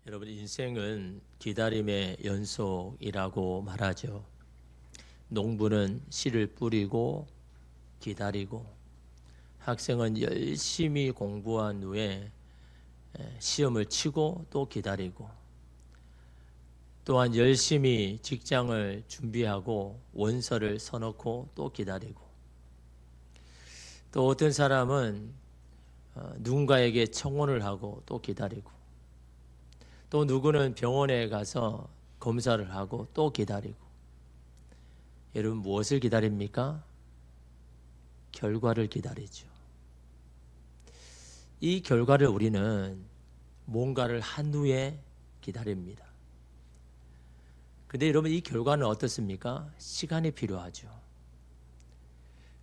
여러분, 인생은 기다림의 연속이라고 말하죠. 농부는 씨를 뿌리고 기다리고, 학생은 열심히 공부한 후에 시험을 치고 또 기다리고, 또한 열심히 직장을 준비하고 원서를 써놓고 또 기다리고, 또 어떤 사람은 누군가에게 청혼을 하고 또 기다리고, 또 누구는 병원에 가서 검사를 하고 또 기다리고. 여러분, 무엇을 기다립니까? 결과를 기다리죠. 이 결과를 우리는 뭔가를 한 후에 기다립니다. 근데 여러분, 이 결과는 어떻습니까? 시간이 필요하죠.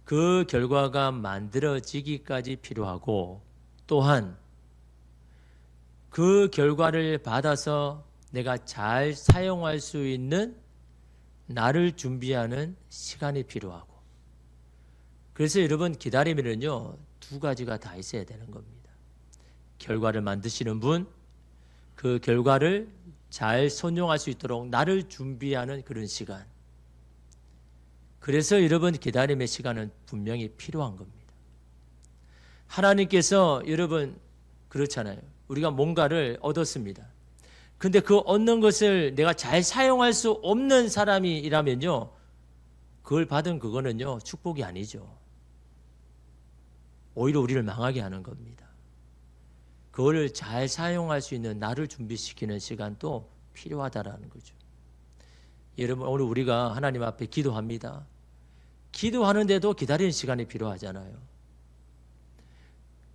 그 결과가 만들어지기까지 필요하고, 또한 그 결과를 받아서 내가 잘 사용할 수 있는 나를 준비하는 시간이 필요하고. 그래서 여러분, 기다리면은요, 두 가지가 다 있어야 되는 겁니다. 결과를 만드시는 분, 그 결과를 잘 선용할 수 있도록 나를 준비하는 그런 시간. 그래서 여러분, 기다림의 시간은 분명히 필요한 겁니다. 하나님께서 여러분, 그렇잖아요. 우리가 뭔가를 얻었습니다. 근데 그 얻는 것을 내가 잘 사용할 수 없는 사람이라면요, 그걸 받은 그거는요, 축복이 아니죠. 오히려 우리를 망하게 하는 겁니다. 그거를 잘 사용할 수 있는 나를 준비시키는 시간도 필요하다라는 거죠. 여러분, 오늘 우리가 하나님 앞에 기도합니다. 기도하는데도 기다리는 시간이 필요하잖아요.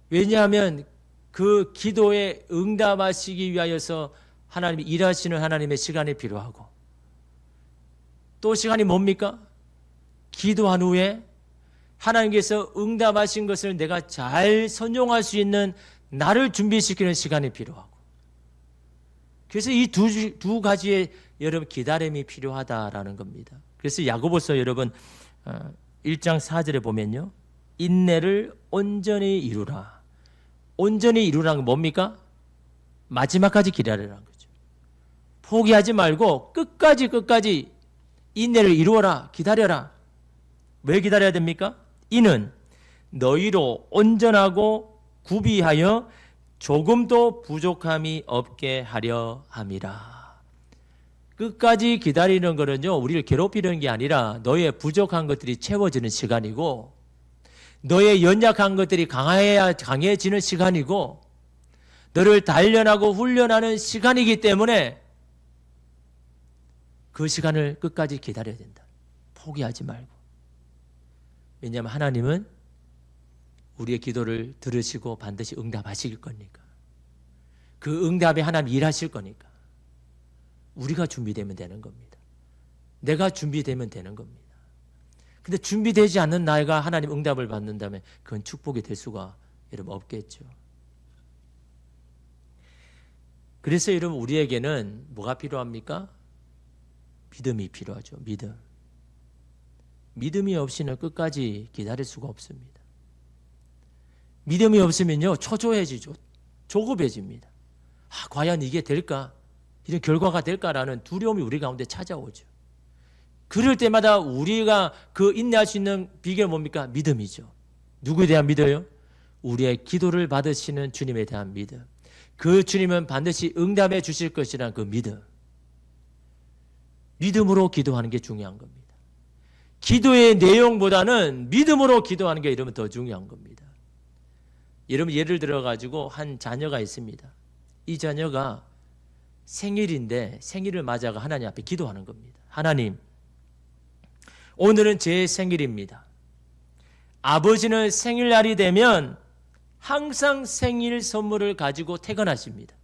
왜냐하면 그 기도에 응답하시기 위하여서 하나님이 일하시는 하나님의 시간이 필요하고, 또 시간이 뭡니까? 기도한 후에 하나님께서 응답하신 것을 내가 잘 선용할 수 있는 나를 준비시키는 시간이 필요하고. 그래서 이 두 가지의 여러분 기다림이 필요하다라는 겁니다. 그래서 야고보서 여러분 1장 4절에 보면요, 인내를 온전히 이루라. 온전히 이루라는 건 뭡니까? 마지막까지 기다리라는 거죠. 포기하지 말고 끝까지 인내를 이루어라. 기다려라. 왜 기다려야 됩니까? 이는 너희로 온전하고 구비하여 조금도 부족함이 없게 하려 함이라. 끝까지 기다리는 거는요, 우리를 괴롭히는 게 아니라 너의 부족한 것들이 채워지는 시간이고, 너의 연약한 것들이 강해지는 시간이고, 너를 단련하고 훈련하는 시간이기 때문에 그 시간을 끝까지 기다려야 된다. 포기하지 말고. 왜냐하면 하나님은 우리의 기도를 들으시고 반드시 응답하실 거니까. 그 응답에 하나님 일하실 거니까. 우리가 준비되면 되는 겁니다. 내가 준비되면 되는 겁니다. 근데 준비되지 않는 나이가 하나님 응답을 받는다면 그건 축복이 될 수가 여러분 없겠죠. 그래서 여러분, 우리에게는 뭐가 필요합니까? 믿음이 필요하죠. 믿음. 믿음이 없이는 끝까지 기다릴 수가 없습니다. 믿음이 없으면요, 초조해지죠. 조급해집니다. 과연 이게 될까? 이런 결과가 될까라는 두려움이 우리 가운데 찾아오죠. 그럴 때마다 우리가 그 인내할 수 있는 비결은 뭡니까? 믿음이죠. 누구에 대한 믿어요? 우리의 기도를 받으시는 주님에 대한 믿음. 그 주님은 반드시 응답해 주실 것이라는 그 믿음. 믿음으로 기도하는 게 중요한 겁니다. 기도의 내용보다는 믿음으로 기도하는 게 이러면 더 중요한 겁니다. 여러분, 예를 들어가지고 한 자녀가 있습니다. 이 자녀가 생일인데 생일을 맞아가 하나님 앞에 기도하는 겁니다. 하나님, 오늘은 제 생일입니다. 아버지는 생일날이 되면 항상 생일 선물을 가지고 퇴근하십니다.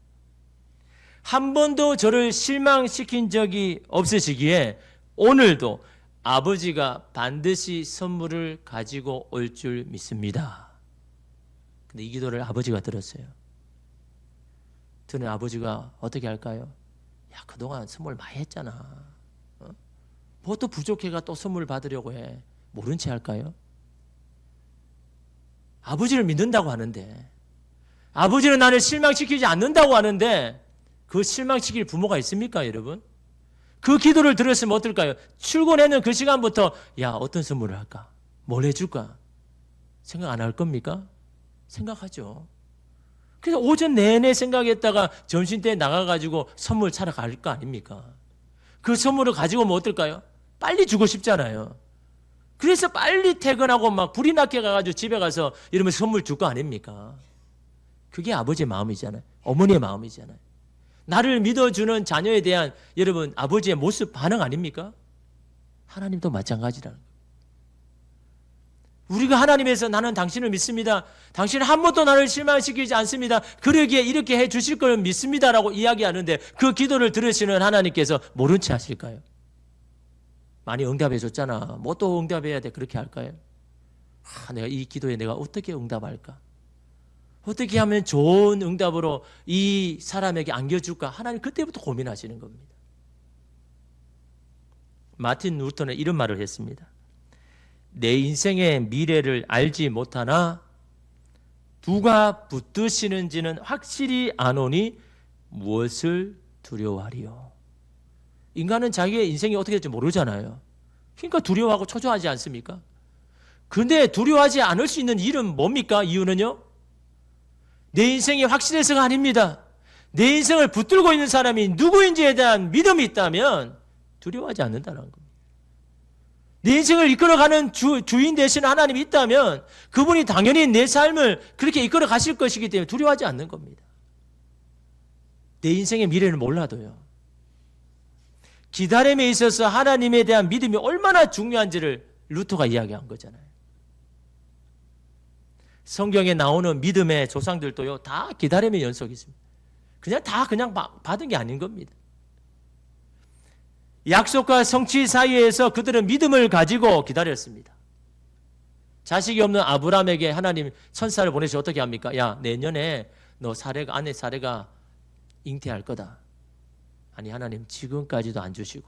한 번도 저를 실망시킨 적이 없으시기에 오늘도 아버지가 반드시 선물을 가지고 올 줄 믿습니다. 근데 이 기도를 아버지가 들었어요. 들은 아버지가 어떻게 할까요? 야, 그동안 선물 많이 했잖아. 뭐 또 부족해가 또 선물 받으려고 해. 모른 채 할까요? 아버지를 믿는다고 하는데, 아버지는 나를 실망시키지 않는다고 하는데 그 실망시킬 부모가 있습니까, 여러분? 그 기도를 들었으면 어떨까요? 출근하는 그 시간부터 야, 어떤 선물을 할까? 뭘 해줄까? 생각 안 할 겁니까? 생각하죠. 그래서 오전 내내 생각했다가 점심때 나가가지고 선물 사러 갈 거 아닙니까? 그 선물을 가지고 오면 어떨까요? 빨리 주고 싶잖아요. 그래서 빨리 퇴근하고 막 불이 나게 가가지고 집에 가서 이러면 선물 줄 거 아닙니까? 그게 아버지의 마음이잖아요. 어머니의 마음이잖아요. 나를 믿어주는 자녀에 대한 여러분 아버지의 모습 반응 아닙니까? 하나님도 마찬가지라는 거예요. 우리가 하나님에서 나는 당신을 믿습니다. 당신은 한 번도 나를 실망시키지 않습니다. 그러기에 이렇게 해 주실 걸 믿습니다라고 이야기하는데 그 기도를 들으시는 하나님께서 모른 채 하실까요? 많이 응답해 줬잖아. 뭐 또 응답해야 돼. 그렇게 할까요? 내가 이 기도에 내가 어떻게 응답할까? 어떻게 하면 좋은 응답으로 이 사람에게 안겨줄까? 하나님 그때부터 고민하시는 겁니다. 마틴 루터는 이런 말을 했습니다. 내 인생의 미래를 알지 못하나 누가 붙드시는지는 확실히 아노니 무엇을 두려워하리요. 인간은 자기의 인생이 어떻게 될지 모르잖아요. 그러니까 두려워하고 초조하지 않습니까? 그런데 두려워하지 않을 수 있는 이유는 뭡니까? 이유는요? 내 인생이 확실해서가 아닙니다. 내 인생을 붙들고 있는 사람이 누구인지에 대한 믿음이 있다면 두려워하지 않는다는 겁니다. 내 인생을 이끌어가는 주인 되시는 하나님이 있다면 그분이 당연히 내 삶을 그렇게 이끌어 가실 것이기 때문에 두려워하지 않는 겁니다. 내 인생의 미래를 몰라도요. 기다림에 있어서 하나님에 대한 믿음이 얼마나 중요한지를 루터가 이야기한 거잖아요. 성경에 나오는 믿음의 조상들도요, 다 기다림의 연속이 있습니다. 그냥 받은 게 아닌 겁니다. 약속과 성취 사이에서 그들은 믿음을 가지고 기다렸습니다. 자식이 없는 아브라함에게 하나님 천사를 보내서 어떻게 합니까? 야, 내년에 너 아내 사례가 잉태할 거다. 아니, 하나님 지금까지도 안 주시고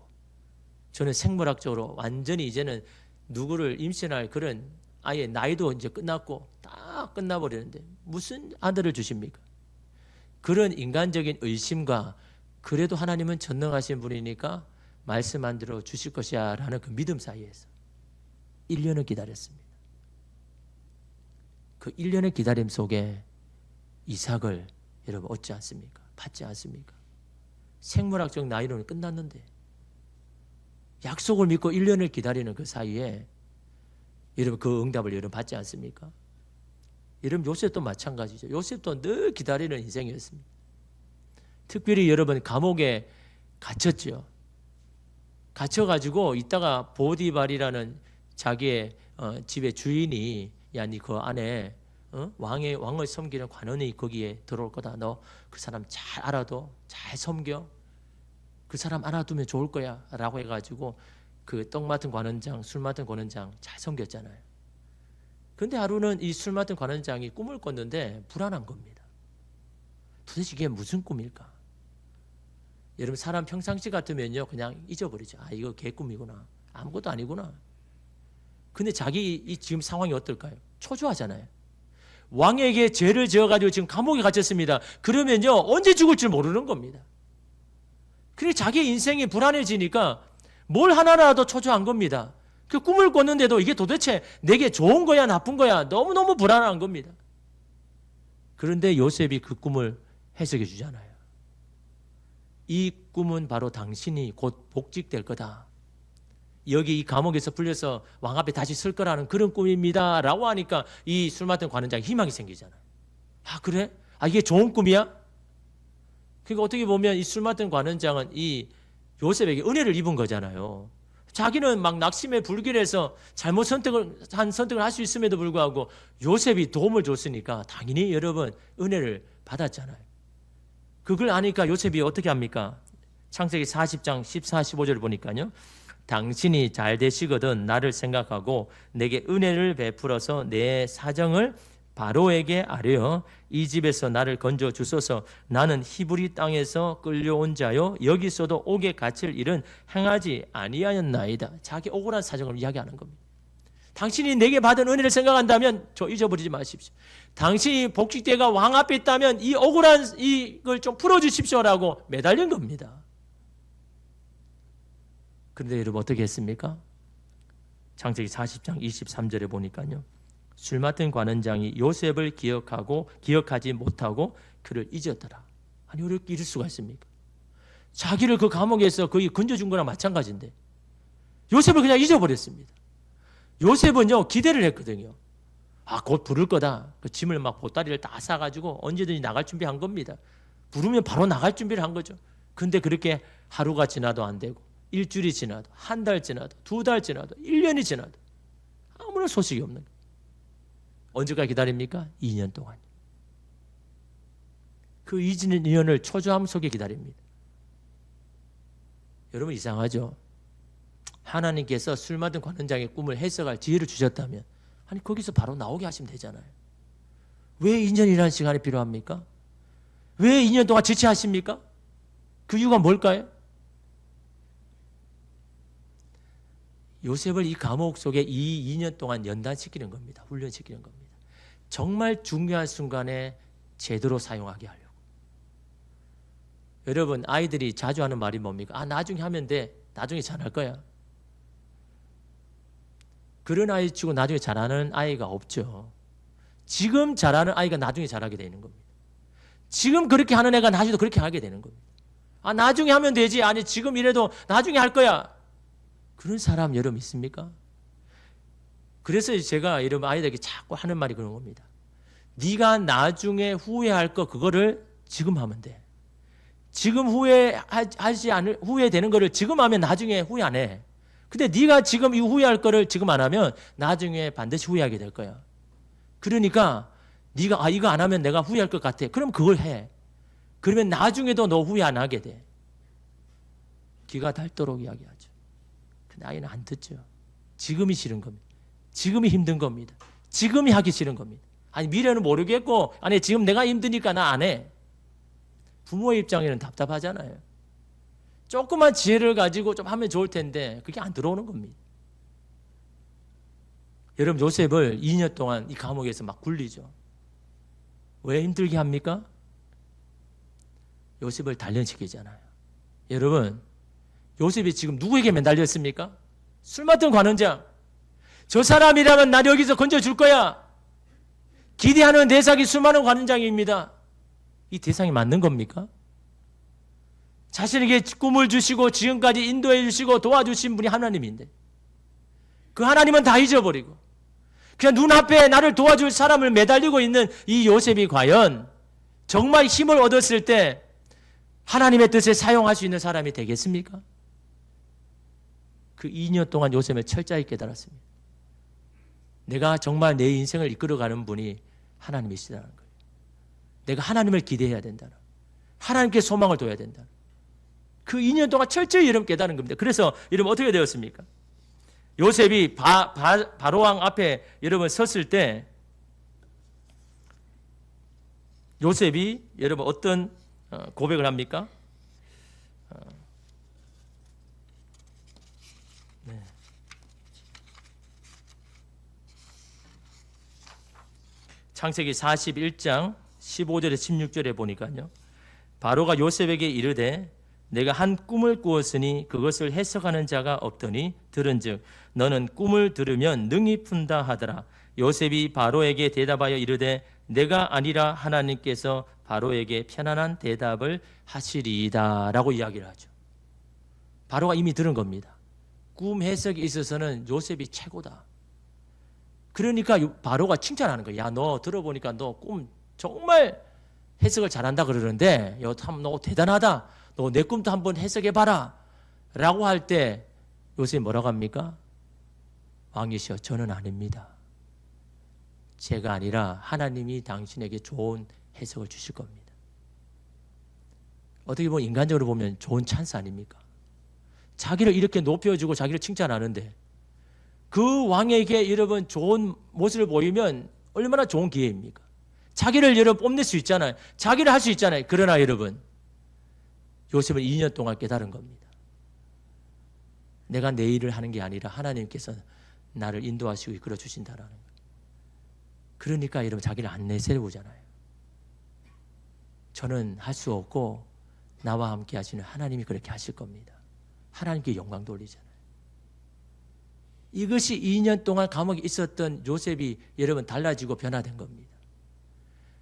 저는 생물학적으로 완전히 이제는 누구를 임신할 그런 아예 나이도 이제 끝났고 다 끝나버리는데 무슨 아들을 주십니까? 그런 인간적인 의심과 그래도 하나님은 전능하신 분이니까 말씀한 대로 주실 것이야 라는 그 믿음 사이에서 1년을 기다렸습니다. 그 1년의 기다림 속에 이삭을 여러분 얻지 않습니까? 받지 않습니까? 생물학적 나이로는 끝났는데 약속을 믿고 1년을 기다리는 그 사이에 여러분 그 응답을 여러분 받지 않습니까? 여러분 요셉도 마찬가지죠. 요셉도 늘 기다리는 인생이었습니다. 특별히 여러분 감옥에 갇혔죠. 갇혀가지고 있다가 보디발이라는 자기의 집의 주인이 야, 니 그 안에 왕을 섬기는 관원이 거기에 들어올 거다. 너 그 사람 잘 알아둬. 잘 섬겨. 그 사람 알아두면 좋을 거야. 라고 해가지고 그 떡 맡은 관원장, 술 맡은 관원장 잘 섬겼잖아요. 그런데 하루는 이 술 맡은 관원장이 꿈을 꿨는데 불안한 겁니다. 도대체 이게 무슨 꿈일까? 여러분 사람 평상시 같으면요 그냥 잊어버리죠. 아, 이거 개꿈이구나. 아무것도 아니구나. 근데 자기 지금 상황이 어떨까요? 초조하잖아요. 왕에게 죄를 지어가지고 지금 감옥에 갇혔습니다. 그러면요 언제 죽을 줄 모르는 겁니다. 그래 자기 인생이 불안해지니까 뭘 하나라도 초조한 겁니다. 그 꿈을 꿨는데도 이게 도대체 내게 좋은 거야 나쁜 거야 너무너무 불안한 겁니다. 그런데 요셉이 그 꿈을 해석해 주잖아요. 이 꿈은 바로 당신이 곧 복직될 거다. 여기 이 감옥에서 풀려서 왕 앞에 다시 설 거라는 그런 꿈입니다. 라고 하니까 이 술 맡은 관원장이 희망이 생기잖아요. 아 그래? 아 이게 좋은 꿈이야? 그러니까 어떻게 보면 이 술 맡은 관원장은 이 요셉에게 은혜를 입은 거잖아요. 자기는 막 낙심에 불길해서 잘못 선택을 할 수 있음에도 불구하고 요셉이 도움을 줬으니까 당연히 여러분 은혜를 받았잖아요. 그걸 아니까 요셉이 어떻게 합니까? 창세기 40장 14, 15절을 보니까요. 당신이 잘 되시거든 나를 생각하고 내게 은혜를 베풀어서 내 사정을 바로에게 아뢰어 이 집에서 나를 건져 주소서. 나는 히브리 땅에서 끌려온 자요 여기서도 옥에 갇힐 일은 행하지 아니하였나이다. 자기 억울한 사정을 이야기하는 겁니다. 당신이 내게 받은 은혜를 생각한다면 저 잊어버리지 마십시오. 당신이 복직대가 왕 앞에 있다면 이 억울한 이걸 좀 풀어주십시오라고 매달린 겁니다. 그런데 여러분 어떻게 했습니까? 창세기 40장 23절에 보니까요. 술 맡은 관원장이 요셉을 기억하지 못하고 그를 잊었더라. 아니 어떻게 이럴 수가 있습니까? 자기를 그 감옥에서 거의 건져준 거랑 마찬가지인데 요셉을 그냥 잊어버렸습니다. 요셉은요 기대를 했거든요. 곧 부를 거다. 그 짐을 막 보따리를 다 싸가지고 언제든지 나갈 준비한 겁니다. 부르면 바로 나갈 준비를 한 거죠. 근데 그렇게 하루가 지나도 안 되고 일주일이 지나도 한 달 지나도 두 달 지나도 1년이 지나도 아무런 소식이 없는 거예요. 언제까지 기다립니까? 2년 동안. 그 2년을 초조함 속에 기다립니다. 여러분 이상하죠? 하나님께서 술 맡은 관원장의 꿈을 해석할 지혜를 주셨다면 아니 거기서 바로 나오게 하시면 되잖아요. 왜 2년이라는 시간이 필요합니까? 왜 2년 동안 지체하십니까? 그 이유가 뭘까요? 요셉을 이 감옥 속에 이 2년 동안 연단시키는 겁니다. 훈련시키는 겁니다. 정말 중요한 순간에 제대로 사용하게 하려고. 여러분 아이들이 자주 하는 말이 뭡니까? 나중에 하면 돼. 나중에 잘할 거야. 그런 아이 치고 나중에 잘하는 아이가 없죠. 지금 잘하는 아이가 나중에 잘하게 되는 겁니다. 지금 그렇게 하는 애가 나중에도 그렇게 하게 되는 겁니다. 나중에 하면 되지. 아니 지금 이래도 나중에 할 거야. 그런 사람 여러분 있습니까? 그래서 제가 여러분 아이들에게 자꾸 하는 말이 그런 겁니다. 네가 나중에 후회할 거 그거를 지금 하면 돼. 지금 후회되는 거를 지금 하면 나중에 후회 안 해. 근데 네가 지금 이 후회할 거를 지금 안 하면 나중에 반드시 후회하게 될 거야. 그러니까 네가 이거 안 하면 내가 후회할 것 같아. 그럼 그걸 해. 그러면 나중에도 너 후회 안 하게 돼. 기가 닳도록 이야기하죠. 근데 아이는 안 듣죠. 지금이 싫은 겁니다. 지금이 힘든 겁니다. 지금이 하기 싫은 겁니다. 아니 미래는 모르겠고 아니 지금 내가 힘드니까 나 안 해. 부모의 입장에는 답답하잖아요. 조그만 지혜를 가지고 좀 하면 좋을 텐데 그게 안 들어오는 겁니다. 여러분 요셉을 2년 동안 이 감옥에서 막 굴리죠. 왜 힘들게 합니까? 요셉을 단련시키잖아요. 여러분 요셉이 지금 누구에게 매달렸습니까? 술 맡은 관원장. 저 사람이라면 날 여기서 건져줄 거야. 기대하는 대상이 술 맡은 관원장입니다. 이 대상이 맞는 겁니까? 자신에게 꿈을 주시고 지금까지 인도해 주시고 도와주신 분이 하나님인데 그 하나님은 다 잊어버리고 그냥 눈앞에 나를 도와줄 사람을 매달리고 있는 이 요셉이 과연 정말 힘을 얻었을 때 하나님의 뜻에 사용할 수 있는 사람이 되겠습니까? 그 2년 동안 요셉을 철저히 깨달았습니다. 내가 정말 내 인생을 이끌어가는 분이 하나님이시다는 거예요. 내가 하나님을 기대해야 된다는, 하나님께 소망을 둬야 된다는. 그 2년 동안 철저히 여러분 깨달은 겁니다. 그래서 여러분 어떻게 되었습니까? 요셉이 바로왕 앞에 여러분 섰을 때 요셉이 여러분 어떤 고백을 합니까? 네. 창세기 41장 15절에 16절에 보니까요. 바로가 요셉에게 이르되 내가 한 꿈을 꾸었으니 그것을 해석하는 자가 없더니 들은즉 너는 꿈을 들으면 능히 푼다 하더라. 요셉이 바로에게 대답하여 이르되 내가 아니라 하나님께서 바로에게 편안한 대답을 하시리이다 라고 이야기를 하죠. 바로가 이미 들은 겁니다. 꿈 해석에 있어서는 요셉이 최고다. 그러니까 바로가 칭찬하는 거야. 야, 너 들어보니까 너 꿈 정말 해석을 잘한다 그러는데 너 대단하다. 너 내 꿈도 한번 해석해봐라 라고 할 때 요셉이 뭐라고 합니까? 왕이시여 저는 아닙니다. 제가 아니라 하나님이 당신에게 좋은 해석을 주실 겁니다. 어떻게 보면 인간적으로 보면 좋은 찬스 아닙니까? 자기를 이렇게 높여주고 자기를 칭찬하는데 그 왕에게 여러분 좋은 모습을 보이면 얼마나 좋은 기회입니까? 자기를 여러분 뽐낼 수 있잖아요. 자기를 할 수 있잖아요. 그러나 여러분 요셉은 2년 동안 깨달은 겁니다. 내가 내 일을 하는 게 아니라 하나님께서 나를 인도하시고 이끌어 주신다라는 거예요. 그러니까 여러분 자기를 안 내세우잖아요. 저는 할 수 없고 나와 함께 하시는 하나님이 그렇게 하실 겁니다. 하나님께 영광 돌리잖아요. 이것이 2년 동안 감옥에 있었던 요셉이 여러분 달라지고 변화된 겁니다.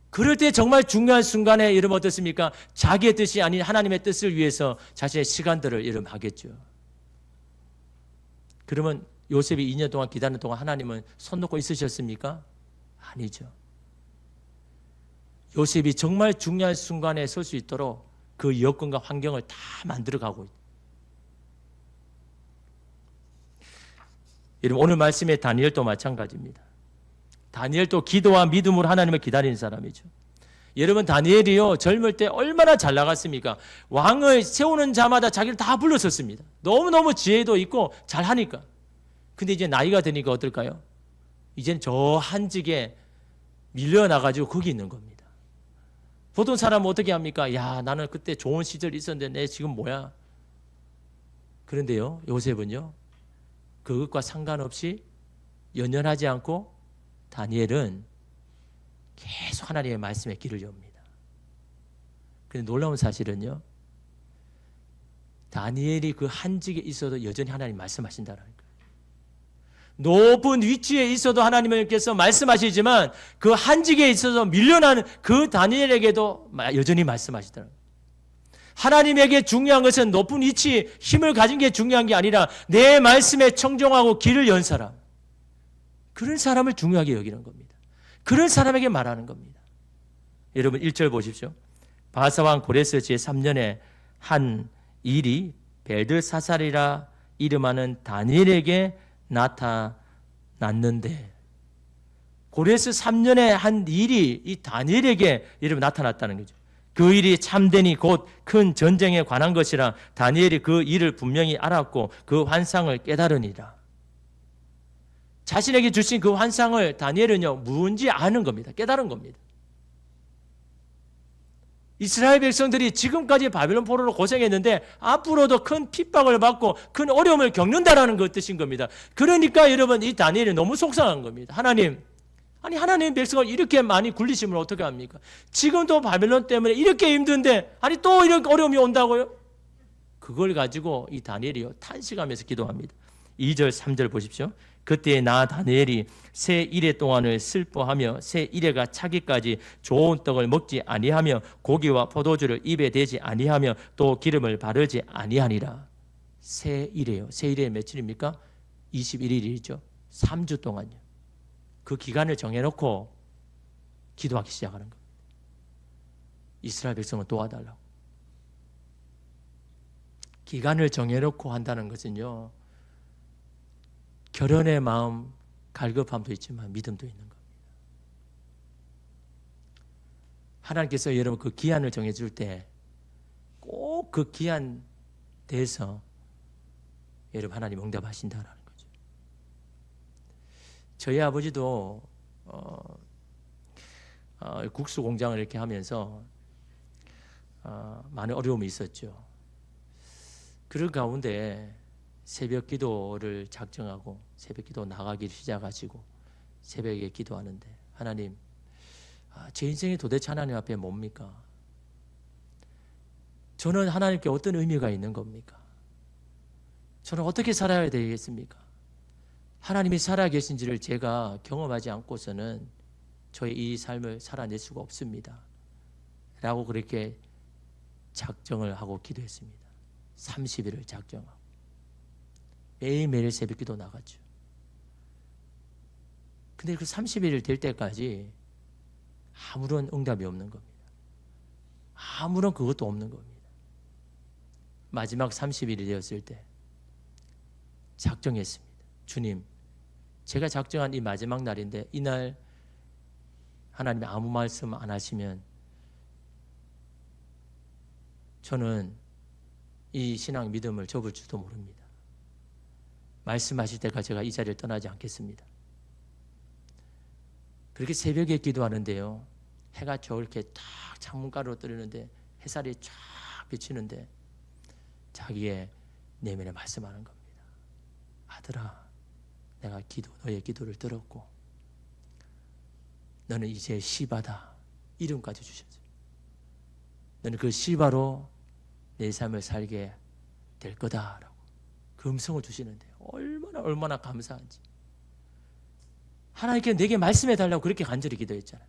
그럴 때 정말 중요한 순간에 여러분 어떻습니까? 자기의 뜻이 아닌 하나님의 뜻을 위해서 자신의 시간들을 여러분 하겠죠. 그러면 요셉이 2년 동안 기다리는 동안 하나님은 손 놓고 있으셨습니까? 아니죠. 요셉이 정말 중요한 순간에 설 수 있도록 그 여건과 환경을 다 만들어가고 있다. 여러분 오늘 말씀의 다니엘도 마찬가지입니다. 다니엘도 기도와 믿음으로 하나님을 기다리는 사람이죠. 여러분 다니엘이요 젊을 때 얼마나 잘 나갔습니까? 왕을 세우는 자마다 자기를 다 불렀었습니다. 너무너무 지혜도 있고 잘하니까. 근데 이제 나이가 드니까 어떨까요? 이제는 저 한직에 밀려나가지고 거기 있는 겁니다. 보통 사람은 어떻게 합니까? 야 나는 그때 좋은 시절이 있었는데 내 지금 뭐야? 그런데요 요셉은요 그것과 상관없이 연연하지 않고 다니엘은 계속 하나님의 말씀에 귀를 엽니다. 그런데 놀라운 사실은요 다니엘이 그 한직에 있어도 여전히 하나님 말씀하신다는 거예요. 높은 위치에 있어도 하나님께서 말씀하시지만 그 한직에 있어서 밀려나는 그 다니엘에게도 여전히 말씀하시더라고요. 하나님에게 중요한 것은 높은 위치, 힘을 가진 게 중요한 게 아니라 내 말씀에 청종하고 귀를 연 사람. 그런 사람을 중요하게 여기는 겁니다. 그런 사람에게 말하는 겁니다. 여러분 1절 보십시오. 바사왕 고레스 제3년에 한 일이 벨드사살이라 이름하는 다니엘에게 나타났는데 고레스 3년에 한 일이 이 다니엘에게 여러분 나타났다는 거죠. 그 일이 참되니 곧 큰 전쟁에 관한 것이라 다니엘이 그 일을 분명히 알았고 그 환상을 깨달으니라. 자신에게 주신 그 환상을 다니엘은요 뭔지 아는 겁니다. 깨달은 겁니다. 이스라엘 백성들이 지금까지 바벨론 포로로 고생했는데 앞으로도 큰 핍박을 받고 큰 어려움을 겪는다라는 그 뜻인 겁니다. 그러니까 여러분 이 다니엘이 너무 속상한 겁니다. 하나님, 아니 하나님 백성을 이렇게 많이 굴리시면 어떻게 합니까? 지금도 바벨론 때문에 이렇게 힘든데 아니 또 이런 어려움이 온다고요? 그걸 가지고 이 다니엘이요 탄식하면서 기도합니다. 2절 3절 보십시오. 그때 나 다니엘이 새 이래 동안을 슬퍼하며 새 이래가 차기까지 좋은 떡을 먹지 아니하며 고기와 포도주를 입에 대지 아니하며 또 기름을 바르지 아니하니라. 새 이래요. 새 이래 며칠입니까? 21일이죠. 3주 동안요. 그 기간을 정해놓고 기도하기 시작하는 겁니다. 이스라엘 백성을 도와달라고. 기간을 정해놓고 한다는 것은요. 결연의 마음, 갈급함도 있지만 믿음도 있는 겁니다. 하나님께서 여러분 그 기한을 정해줄 때 꼭 그 기한 대해서 여러분 하나님 응답하신다라는 거죠. 저희 아버지도 국수 공장을 이렇게 하면서 많은 어려움이 있었죠. 그런 가운데 새벽 기도를 작정하고 새벽 기도 나가기 시작하시고 새벽에 기도하는데 하나님, 제 인생이 도대체 하나님 앞에 뭡니까? 저는 하나님께 어떤 의미가 있는 겁니까? 저는 어떻게 살아야 되겠습니까? 하나님이 살아계신지를 제가 경험하지 않고서는 저의 이 삶을 살아낼 수가 없습니다. 라고 그렇게 작정을 하고 기도했습니다. 30일을 작정하고 매일매일 새벽기도 나갔죠. 근데 그 30일 될 때까지 아무런 응답이 없는 겁니다. 아무런 그것도 없는 겁니다. 마지막 30일이 되었을 때 작정했습니다. 주님, 제가 작정한 이 마지막 날인데 이날 하나님이 아무 말씀 안 하시면 저는 이 신앙 믿음을 접을 줄도 모릅니다. 말씀하실 때까지 제가 이 자리를 떠나지 않겠습니다. 그렇게 새벽에 기도하는데요. 해가 저렇게 딱 창문가로 뜨는데 햇살이 쫙 비치는데 자기의 내면에 말씀하는 겁니다. 아들아, 내가 너의 기도를 들었고 너는 이제 시바다 이름까지 주셨어요. 너는 그 시바로 내 삶을 살게 될 거다라고 그 음성을 주시는데 얼마나 감사한지. 하나님께 내게 말씀해 달라고 그렇게 간절히 기도했잖아요.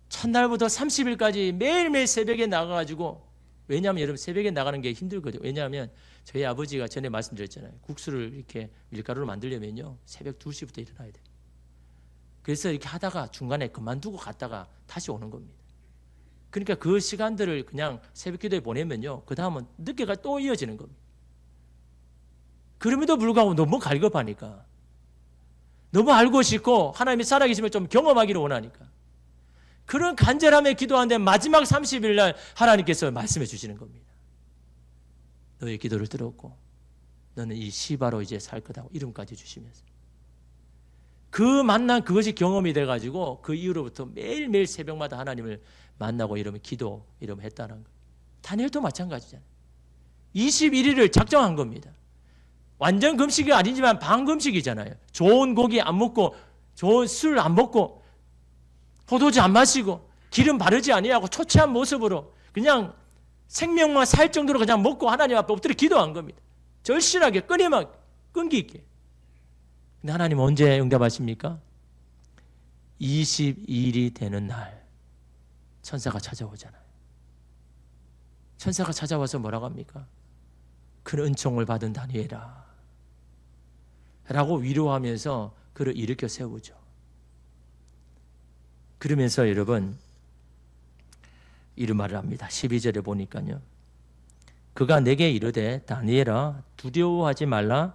첫날부터 30일까지 매일매일 새벽에 나가가지고, 왜냐하면 여러분 새벽에 나가는 게 힘들거든요. 왜냐하면 저희 아버지가 전에 말씀드렸잖아요. 국수를 이렇게 밀가루로 만들려면요 새벽 2시부터 일어나야 돼요. 그래서 이렇게 하다가 중간에 그만두고 갔다가 다시 오는 겁니다. 그러니까 그 시간들을 그냥 새벽 기도에 보내면요 그 다음은 늦게가 또 이어지는 겁니다. 그럼에도 불구하고 너무 갈급하니까, 너무 알고 싶고 하나님이 살아계심을 좀 경험하기를 원하니까 그런 간절함에 기도하는데 마지막 30일 날 하나님께서 말씀해 주시는 겁니다. 너의 기도를 들었고 너는 이 시바로 이제 살 거다고 이름까지 주시면서 그 만난 그것이 경험이 돼가지고 그 이후로부터 매일매일 새벽마다 하나님을 만나고 이러면 기도 이러면 했다는 거예요. 다니엘도 마찬가지잖아요. 21일을 작정한 겁니다. 완전 금식이 아니지만 반금식이잖아요. 좋은 고기 안 먹고 좋은 술 안 먹고 포도주 안 마시고 기름 바르지 아니하고 초췌한 모습으로 그냥 생명만 살 정도로 그냥 먹고 하나님 앞에 엎드려 기도한 겁니다. 절실하게 끊임하게 끈기 있게. 근데 하나님 언제 응답하십니까? 22일이 되는 날 천사가 찾아오잖아요. 천사가 찾아와서 뭐라고 합니까? 그 은총을 받은 다니엘아 라고 위로하면서 그를 일으켜 세우죠. 그러면서 여러분 이런 말을 합니다. 12절에 보니까요. 그가 내게 이르되 다니엘아 두려워하지 말라.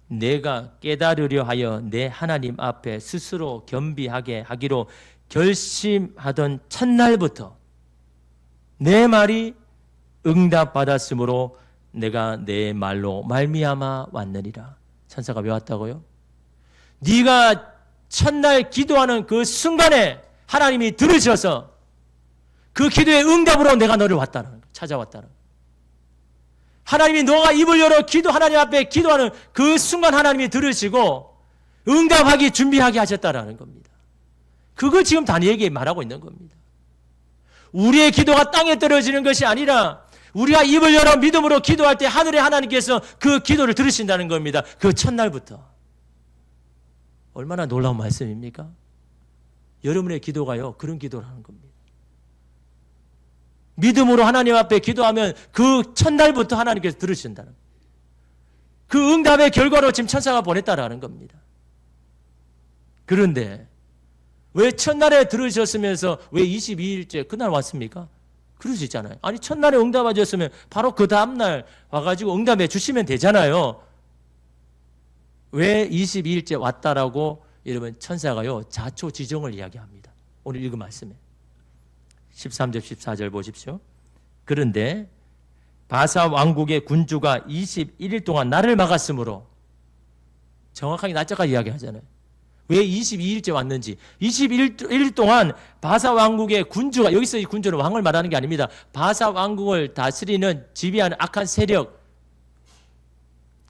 내가 깨달으려 하여 내 하나님 앞에 스스로 겸비하게 하기로 결심하던 첫날부터 내 말이 응답받았으므로 내가 내 말로 말미암아 왔느니라. 천사가 왜 왔다고요? 네가 첫날 기도하는 그 순간에 하나님이 들으셔서 그 기도의 응답으로 내가 너를 왔다는 거예요. 찾아왔다는 거예요. 하나님이 너가 입을 열어 하나님 앞에 기도하는 그 순간 하나님이 들으시고 응답하기 준비하게 하셨다라는 겁니다. 그걸 지금 다니엘에게 말하고 있는 겁니다. 우리의 기도가 땅에 떨어지는 것이 아니라 우리가 입을 열어 믿음으로 기도할 때 하늘의 하나님께서 그 기도를 들으신다는 겁니다. 그 첫날부터. 얼마나 놀라운 말씀입니까? 여러분의 기도가요 그런 기도를 하는 겁니다. 믿음으로 하나님 앞에 기도하면 그 첫날부터 하나님께서 들으신다는 거예요. 그 응답의 결과로 지금 천사가 보냈다라는 겁니다. 그런데 왜 첫날에 들으셨으면서 왜 22일째 그날 왔습니까? 그럴 수 있잖아요. 아니 첫날에 응답하셨으면 바로 그 다음날 와가지고 응답해 주시면 되잖아요. 왜 22일째 왔다라고 여러분 천사가요 자초지종을 이야기합니다. 오늘 읽은 말씀에 13절 14절 보십시오. 그런데 바사 왕국의 군주가 21일 동안 나를 막았으므로, 정확하게 날짜까지 이야기하잖아요. 왜 22일째 왔는지. 21일 동안 바사 왕국의 군주가, 여기서 이 군주는 왕을 말하는 게 아닙니다. 바사 왕국을 다스리는 지배하는 악한 세력,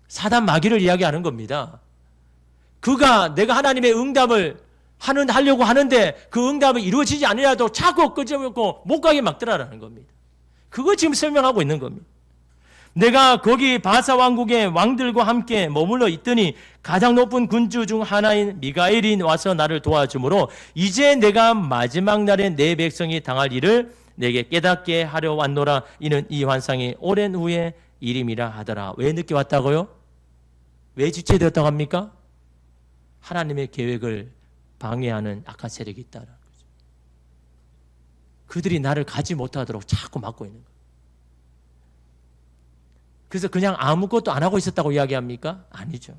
사단 마귀를 이야기하는 겁니다. 그가 내가 하나님의 응답을 하려고 하는데 그 응답이 이루어지지 않으려도 자꾸 끄집고 못 가게 막더라라는 겁니다. 그거 지금 설명하고 있는 겁니다. 내가 거기 바사 왕국의 왕들과 함께 머물러 있더니 가장 높은 군주 중 하나인 미가엘이 와서 나를 도와주므로 이제 내가 마지막 날에 내 백성이 당할 일을 내게 깨닫게 하려 왔노라. 이는 이 환상이 오랜 후에 일임이라 하더라. 왜 늦게 왔다고요? 왜 지체되었다고 합니까? 하나님의 계획을 방해하는 악한 세력이 있다는 거죠. 그들이 나를 가지 못하도록 자꾸 막고 있는 거예요. 그래서 그냥 아무것도 안 하고 있었다고 이야기합니까? 아니죠.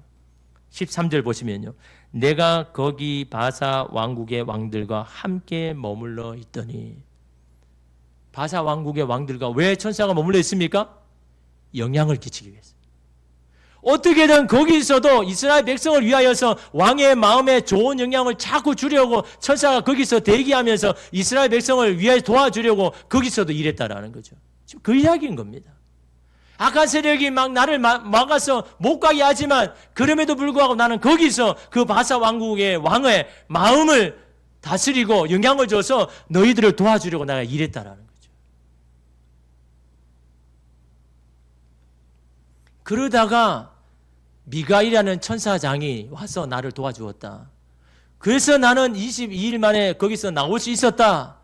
13절 보시면요. 내가 거기 바사 왕국의 왕들과 함께 머물러 있더니, 바사 왕국의 왕들과 왜 천사가 머물러 있습니까? 영향을 끼치기 위해서. 어떻게든 거기서도 이스라엘 백성을 위하여서 왕의 마음에 좋은 영향을 자꾸 주려고 천사가 거기서 대기하면서 이스라엘 백성을 위하여 도와주려고 거기서도 일했다라는 거죠. 지금 그 이야기인 겁니다. 악한 세력이 막 나를 막아서 못 가게 하지만 그럼에도 불구하고 나는 거기서 그 바사 왕국의 왕의 마음을 다스리고 영향을 줘서 너희들을 도와주려고 내가 일했다라는 거죠. 그러다가 미가이라는 천사장이 와서 나를 도와주었다. 그래서 나는 22일 만에 거기서 나올 수 있었다.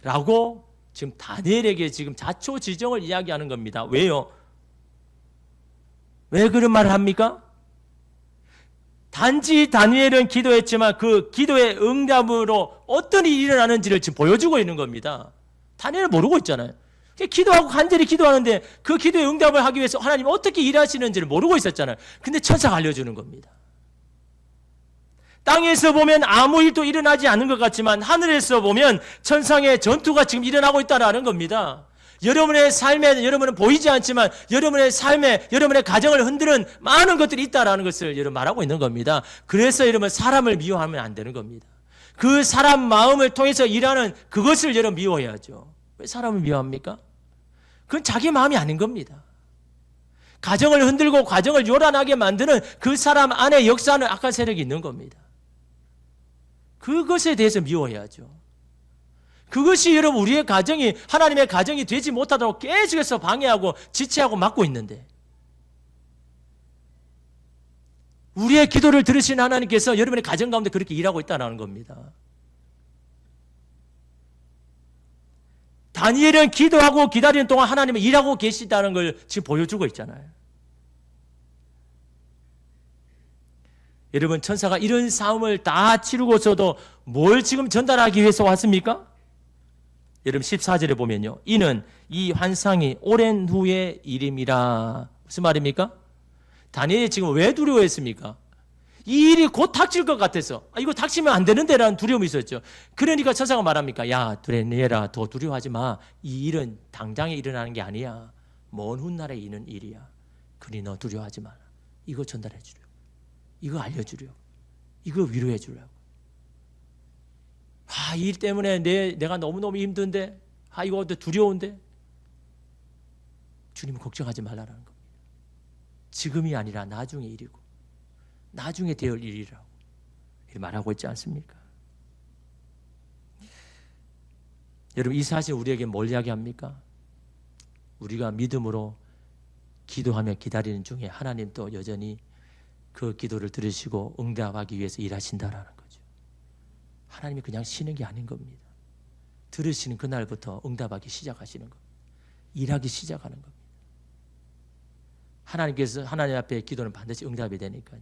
라고 지금 다니엘에게 지금 자초지종을 이야기하는 겁니다. 왜요? 왜 그런 말을 합니까? 단지 다니엘은 기도했지만 그 기도의 응답으로 어떤 일이 일어나는지를 지금 보여주고 있는 겁니다. 다니엘은 모르고 있잖아요. 기도하고 간절히 기도하는데 그 기도의 응답을 하기 위해서 하나님이 어떻게 일하시는지를 모르고 있었잖아요. 근데 천사가 알려주는 겁니다. 땅에서 보면 아무 일도 일어나지 않는 것 같지만 하늘에서 보면 천상의 전투가 지금 일어나고 있다는 겁니다. 여러분의 삶에 여러분은 보이지 않지만 여러분의 삶에 여러분의 가정을 흔드는 많은 것들이 있다는 것을 여러분 말하고 있는 겁니다. 그래서 여러분 사람을 미워하면 안 되는 겁니다. 그 사람 마음을 통해서 일하는 그것을 여러분 미워해야죠. 왜 사람을 미워합니까? 그건 자기 마음이 아닌 겁니다. 가정을 흔들고 가정을 요란하게 만드는 그 사람 안에 역사하는 악한 세력이 있는 겁니다. 그것에 대해서 미워해야죠. 그것이 여러분 우리의 가정이 하나님의 가정이 되지 못하도록 계속해서 방해하고 지체하고 막고 있는데 우리의 기도를 들으신 하나님께서 여러분의 가정 가운데 그렇게 일하고 있다는 겁니다. 다니엘은 기도하고 기다리는 동안 하나님은 일하고 계시다는 걸 지금 보여주고 있잖아요. 여러분 천사가 이런 싸움을 다 치르고서도 뭘 지금 전달하기 위해서 왔습니까? 여러분 14절에 보면요. 이는 이 환상이 오랜 후의 일임이라. 무슨 말입니까? 다니엘이 지금 왜 두려워했습니까? 이 일이 곧 닥칠 것 같아서 이거 닥치면 안 되는데 라는 두려움이 있었죠. 그러니까 천사가 말합니까? 야 다니엘아 더 두려워하지 마. 이 일은 당장에 일어나는 게 아니야. 먼 훗날에 있는 일이야. 그러니 너 두려워하지 마라. 이거 전달해 주려고. 이거 알려주려고. 이거 위로해 주려고. 이 일 때문에 내가 너무너무 힘든데 이거 두려운데 주님 걱정하지 말라는 겁니다. 지금이 아니라 나중의 일이고 나중에 되을 일이라고 이렇게 말하고 있지 않습니까? 여러분 이 사실 우리에게 뭘 이야기합니까? 우리가 믿음으로 기도하며 기다리는 중에 하나님 또 여전히 그 기도를 들으시고 응답하기 위해서 일하신다라는 거죠. 하나님이 그냥 쉬는 게 아닌 겁니다. 들으시는 그날부터 응답하기 시작하시는 겁니다. 일하기 시작하는 겁니다. 하나님께서 하나님 앞에 기도는 반드시 응답이 되니까요.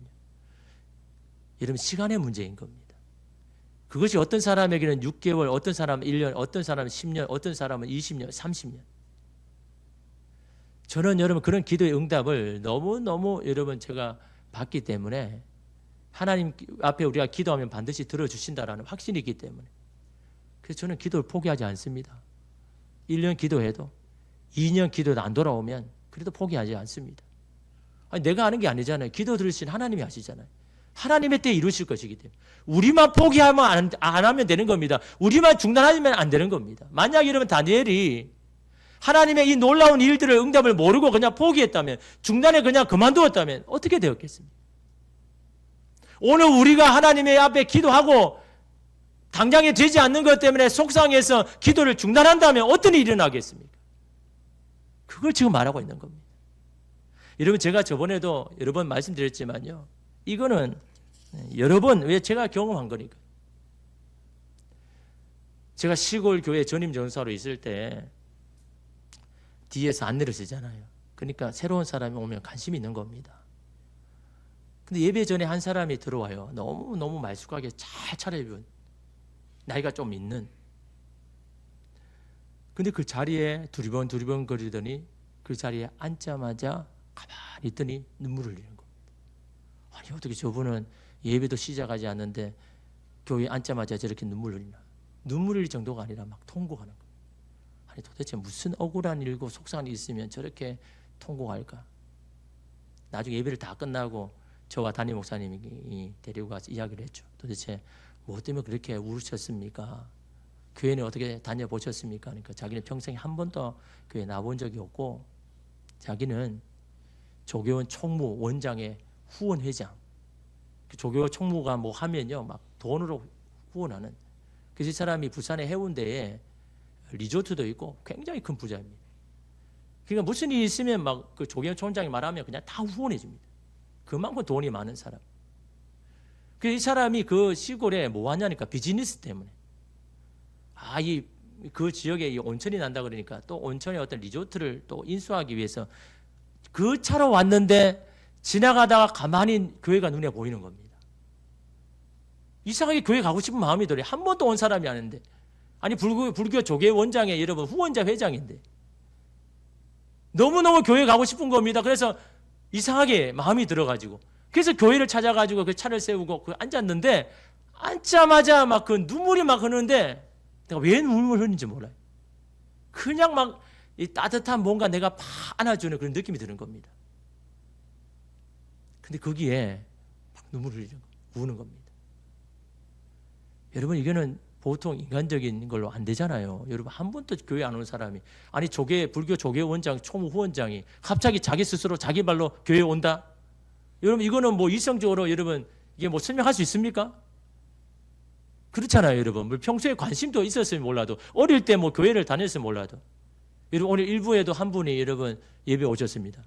여러분 시간의 문제인 겁니다. 그것이 어떤 사람에게는 6개월, 어떤 사람은 1년, 어떤 사람은 10년, 어떤 사람은 20년, 30년. 저는 여러분 그런 기도의 응답을 너무너무 여러분 제가 받기 때문에 하나님 앞에 우리가 기도하면 반드시 들어주신다라는 확신이 있기 때문에 그래서 저는 기도를 포기하지 않습니다. 1년 기도해도 2년 기도도 안 돌아오면 그래도 포기하지 않습니다. 내가 하는 게 아니잖아요. 기도 들으신 하나님이 하시잖아요. 하나님의 때에 이루실 것이기 때문에 우리만 포기하면 안 하면 되는 겁니다. 우리만 중단하면 안 되는 겁니다. 만약 여러분 다니엘이 하나님의 이 놀라운 일들을 응답을 모르고 그냥 포기했다면 중단에 그냥 그만두었다면 어떻게 되었겠습니까? 오늘 우리가 하나님의 앞에 기도하고 당장에 되지 않는 것 때문에 속상해서 기도를 중단한다면 어떤 일이 일어나겠습니까? 그걸 지금 말하고 있는 겁니다. 여러분 제가 저번에도 여러 번 말씀드렸지만요. 이거는 여러 번 왜 제가 경험한 거니까. 제가 시골 교회 전임 전사로 있을 때 뒤에서 안내를 쓰잖아요. 그러니까 새로운 사람이 오면 관심이 있는 겁니다. 근데 예배 전에 한 사람이 들어와요. 너무 말쑥하게 잘 차려입은 나이가 좀 있는. 근데 그 자리에 두리번 거리더니 그 자리에 앉자마자 가만히 있더니 눈물을 흘리는 겁니다. 아니 어떻게 저분은 예배도 시작하지 않는데 교회에 앉자마자 저렇게 눈물을 흘리나. 눈물 흘릴 정도가 아니라 막 통곡하는 거예요. 아니 도대체 무슨 억울한 일고 속상한 일이 있으면 저렇게 통곡할까. 나중에 예배를 다 끝나고 저와 담임 목사님이 데리고 가서 이야기를 했죠. 도대체 뭐 때문에 그렇게 울으셨습니까? 교회는 어떻게 다녀보셨습니까? 그러니까 자기는 평생에 한 번도 교회 나본 적이 없고 자기는 조계원 총무 원장의 후원회장. 조계원 총무가 뭐 하면요, 막 돈으로 후원하는. 그래서 이 사람이 부산의 해운대에 리조트도 있고 굉장히 큰 부자입니다. 그러니까 무슨 일이 있으면 막 그 조계원 총장이 말하면 그냥 다 후원해 줍니다. 그만큼 돈이 많은 사람. 그래서 이 사람이 그 시골에 뭐 하냐니까 비즈니스 때문에. 그 지역에 이 온천이 난다 그러니까 또 온천의 어떤 리조트를 또 인수하기 위해서 그 차로 왔는데 지나가다가 가만히 교회가 눈에 보이는 겁니다. 이상하게 교회 가고 싶은 마음이 들어요. 한 번도 온 사람이 아닌데. 아니 불교 조계 원장의 여러분 후원자 회장인데 너무너무 교회 가고 싶은 겁니다. 그래서 이상하게 마음이 들어가지고 그래서 교회를 찾아가지고 그 차를 세우고 그 앉았는데 앉자마자 막 그 눈물이 막 흐르는데 내가 왜 눈물 흐르는지 몰라요. 그냥 막 이 따뜻한 뭔가 내가 팍 안아주는 그런 느낌이 드는 겁니다. 근데 거기에 막 눈물 흘리는 거, 우는 겁니다. 여러분 이거는 보통 인간적인 걸로 안 되잖아요. 여러분 한 번도 교회 안 온 사람이 아니 불교 조계 원장 총무 후원장이 갑자기 자기 스스로 자기 발로 교회에 온다? 여러분 이거는 뭐 이성적으로 여러분 이게 뭐 설명할 수 있습니까? 그렇잖아요, 여러분. 뭐 평소에 관심도 있었으면 몰라도 어릴 때 뭐 교회를 다녔으면 몰라도 여러분 오늘 일부에도 한 분이 여러분 예배 오셨습니다.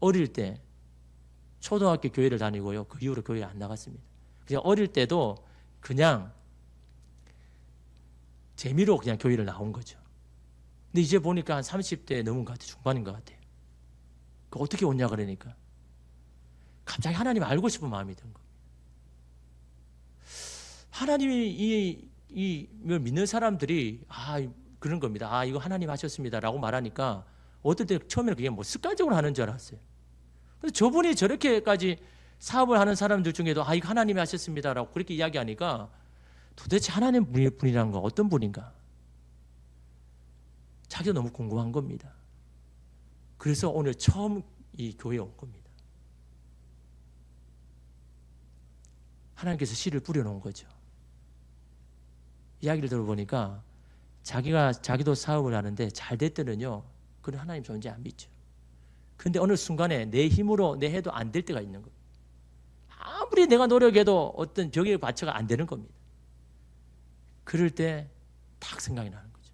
어릴 때 초등학교 교회를 다니고요. 그 이후로 교회 안 나갔습니다. 그냥 어릴 때도 그냥 재미로 그냥 교회를 나온 거죠. 근데 이제 보니까 한 30대 넘은 것 같아요. 중반인 것 같아요. 그 어떻게 오냐 그러니까 갑자기 하나님 알고 싶은 마음이 든 거예요. 하나님이 이걸 믿는 사람들이 그런 겁니다. 이거 하나님 하셨습니다라고 말하니까 어떨 때 처음에는 그게 뭐 습관적으로 하는 줄 알았어요. 그래서 저분이 저렇게까지 사업을 하는 사람들 중에도 이거 하나님이 하셨습니다라고 그렇게 이야기하니까 도대체 하나님 분이라는 건 어떤 분인가? 자기도 너무 궁금한 겁니다. 그래서 오늘 처음 이 교회에 온 겁니다. 하나님께서 씨를 뿌려놓은 거죠. 이야기를 들어보니까 자기도 사업을 하는데 잘 됐더니요, 그런 하나님 존재 안 믿죠. 근데 어느 순간에 내 힘으로 내 해도 안 될 때가 있는 거예요. 아무리 내가 노력해도 어떤 벽에 받쳐가 안 되는 겁니다. 그럴 때 딱 생각이 나는 거죠.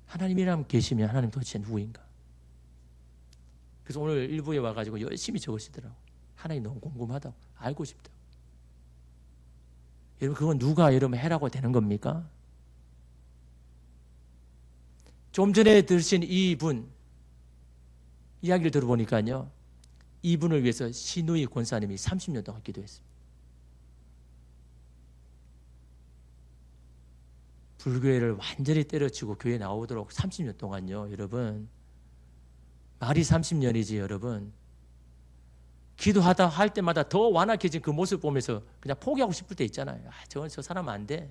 하나님이라면 계시면 하나님 도대체 누구인가? 그래서 오늘 일부에 와가지고 열심히 적으시더라고. 하나님 너무 궁금하다고, 알고 싶다고. 여러분 그건 누가 여러분 해라고 되는 겁니까? 좀 전에 들으신 이분 이야기를 들어보니까요, 이분을 위해서 신우이 권사님이 30년 동안 기도했습니다. 불교회를 완전히 때려치고 교회 나오도록 30년 동안요. 여러분 말이 30년이지 여러분. 기도하다 할 때마다 더 완악해진 그 모습 보면서 그냥 포기하고 싶을 때 있잖아요. 저 사람은 안 돼.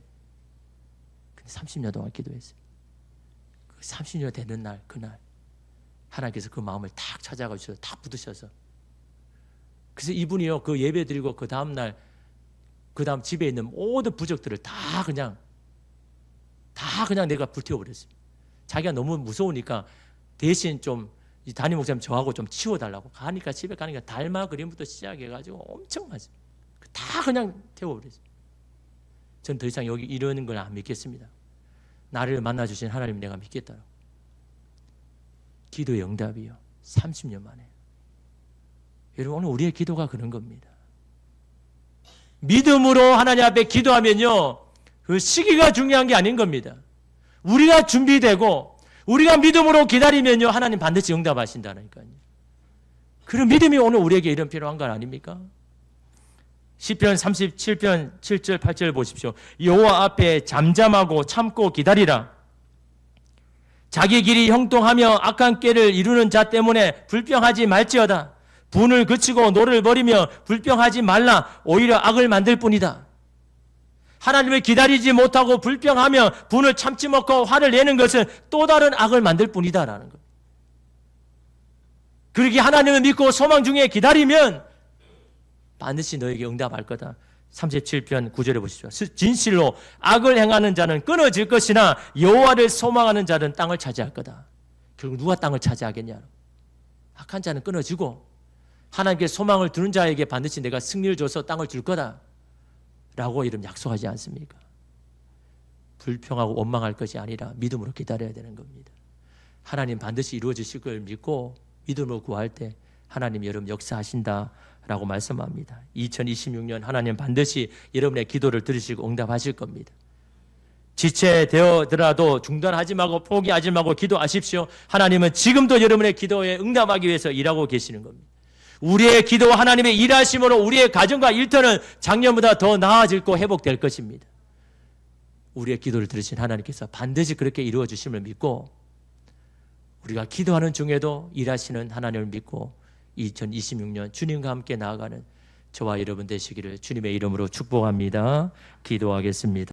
근데 30년 동안 기도했어요. 그 30년 되는 날 그날 하나님께서 그 마음을 탁 찾아가 주셔서 탁 붙으셔서, 그래서 이분이요 그 예배 드리고 그 다음 날 그 다음 집에 있는 모든 부적들을 다 그냥 내가 불태워버렸습니다. 자기가 너무 무서우니까 대신 좀 이 담임 목사님 저하고 좀 치워달라고 가니까 집에 가니까 달마 그림부터 시작해가지고 엄청 맞아요. 다 그냥 태워버렸어요. 전 더 이상 여기 이러는 걸 안 믿겠습니다. 나를 만나주신 하나님 내가 믿겠다고. 기도의 응답이요 30년 만에. 여러분 오늘 우리의 기도가 그런 겁니다. 믿음으로 하나님 앞에 기도하면요 그 시기가 중요한 게 아닌 겁니다. 우리가 준비되고 우리가 믿음으로 기다리면요 하나님 반드시 응답하신다니까요. 그런 믿음이 오늘 우리에게 이런 필요한 건 아닙니까? 시편 37편 7절 8절 보십시오. 여호와 앞에 잠잠하고 참고 기다리라. 자기 길이 형통하며 악한 꾀를 이루는 자 때문에 불평하지 말지어다. 분을 그치고 노를 버리며 불평하지 말라. 오히려 악을 만들 뿐이다. 하나님을 기다리지 못하고 불평하며 분을 참지 못하고 화를 내는 것은 또 다른 악을 만들 뿐이다라는 것. 그렇게 하나님을 믿고 소망 중에 기다리면 반드시 너에게 응답할 거다. 37편 9절에 보십시오. 진실로 악을 행하는 자는 끊어질 것이나 여호와를 소망하는 자는 땅을 차지할 거다. 결국 누가 땅을 차지하겠냐? 악한 자는 끊어지고 하나님께 소망을 두는 자에게 반드시 내가 승리를 줘서 땅을 줄 거다 라고 이런 약속하지 않습니까? 불평하고 원망할 것이 아니라 믿음으로 기다려야 되는 겁니다. 하나님 반드시 이루어 주실 걸 믿고 믿음으로 구할 때 하나님 여러분 역사하신다 라고 말씀합니다. 2026년 하나님 반드시 여러분의 기도를 들으시고 응답하실 겁니다. 지체되어더라도 중단하지 말고 포기하지 말고 기도하십시오. 하나님은 지금도 여러분의 기도에 응답하기 위해서 일하고 계시는 겁니다. 우리의 기도와 하나님의 일하심으로 우리의 가정과 일터는 작년보다 더 나아지고 회복될 것입니다. 우리의 기도를 들으신 하나님께서 반드시 그렇게 이루어 주심을 믿고 우리가 기도하는 중에도 일하시는 하나님을 믿고 2026년 주님과 함께 나아가는 저와 여러분 되시기를 주님의 이름으로 축복합니다. 기도하겠습니다.